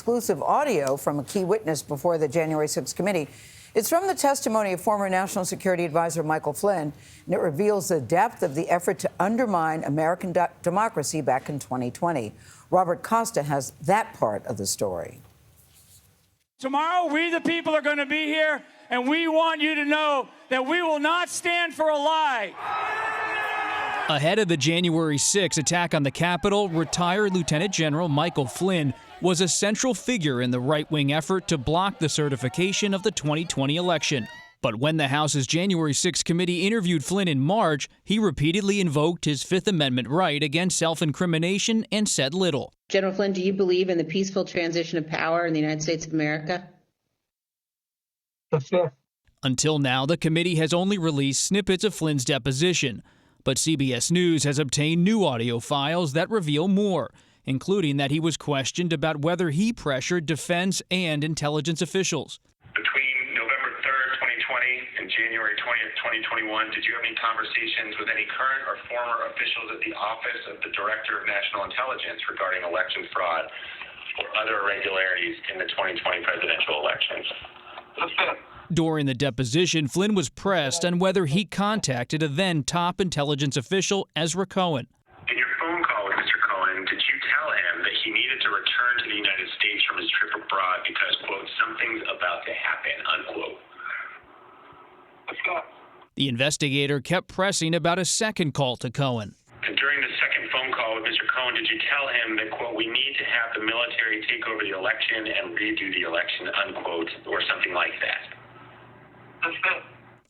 exclusive audio from a key witness before the January 6th committee. It's from the testimony of former National Security Advisor Michael Flynn, and it reveals the depth of the effort to undermine American democracy back in 2020. Robert Costa has that part of the story. Tomorrow, we the people are going to be here, and we want you to know that we will not stand for a lie. Ahead of the January 6 attack on the Capitol, retired Lieutenant General Michael Flynn was a central figure in the right-wing effort to block the certification of the 2020 election. But when the House's January 6 committee interviewed Flynn in March, he repeatedly invoked his Fifth Amendment right against self-incrimination and said little. General Flynn, do you believe in the peaceful transition of power in the United States of America? The Fifth. Until now, the committee has only released snippets of Flynn's deposition. But CBS News has obtained new audio files that reveal more, including that he was questioned about whether he pressured defense and intelligence officials. Between November 3rd, 2020 and January 20th, 2021, did you have any conversations with any current or former officials at the Office of the Director of National Intelligence regarding election fraud or other irregularities in the 2020 presidential elections? During the deposition, Flynn was pressed on whether he contacted a then top intelligence official, Ezra Cohen. In your phone call with Mr. Cohen, did you tell him that he needed to return to the United States from his trip abroad because, quote, something's about to happen, unquote? The investigator kept pressing about a second call to Cohen. And during the second phone call with Mr. Cohen, did you tell him that, quote, we need to have the military take over the election and redo the election, unquote, or something like that?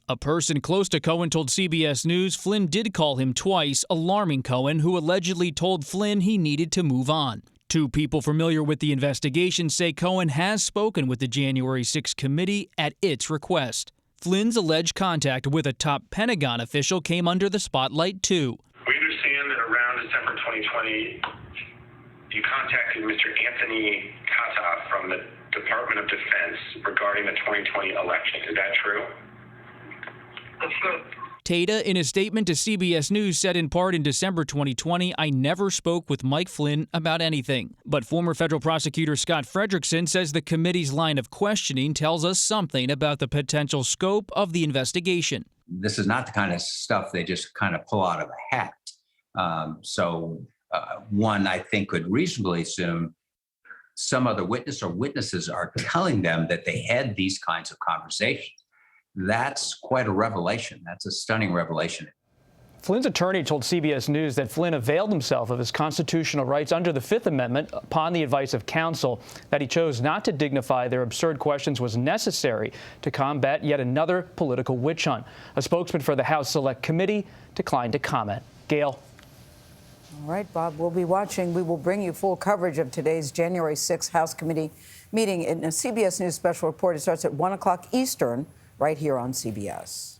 A person close to Cohen told CBS News Flynn did call him twice, alarming Cohen, who allegedly told Flynn he needed to move on. Two people familiar with the investigation say Cohen has spoken with the January 6 committee at its request. Flynn's alleged contact with a top Pentagon official came under the spotlight, too. We understand that around December 2020, you contacted Mr. Anthony Costa from the Department of Defense regarding the 2020 election. Is that true? That's good. Tata, in a statement to CBS News, said in part in December 2020, I never spoke with Mike Flynn about anything. But former federal prosecutor Scott Frederickson says the committee's line of questioning tells us something about the potential scope of the investigation. This is not the kind of stuff they just kind of pull out of a hat. One, I think, could reasonably assume some other witness or witnesses are telling them that they had these kinds of conversations. That's quite a revelation. That's a stunning revelation. Flynn's attorney told CBS News that Flynn availed himself of his constitutional rights under the Fifth Amendment upon the advice of counsel. That he chose not to dignify their absurd questions was necessary to combat yet another political witch hunt. A spokesman for the House Select Committee declined to comment. Gayle. All right, Bob, we'll be watching. We will bring you full coverage of today's January 6th House Committee meeting in a CBS News special report. It starts at 1 o'clock Eastern right here on CBS.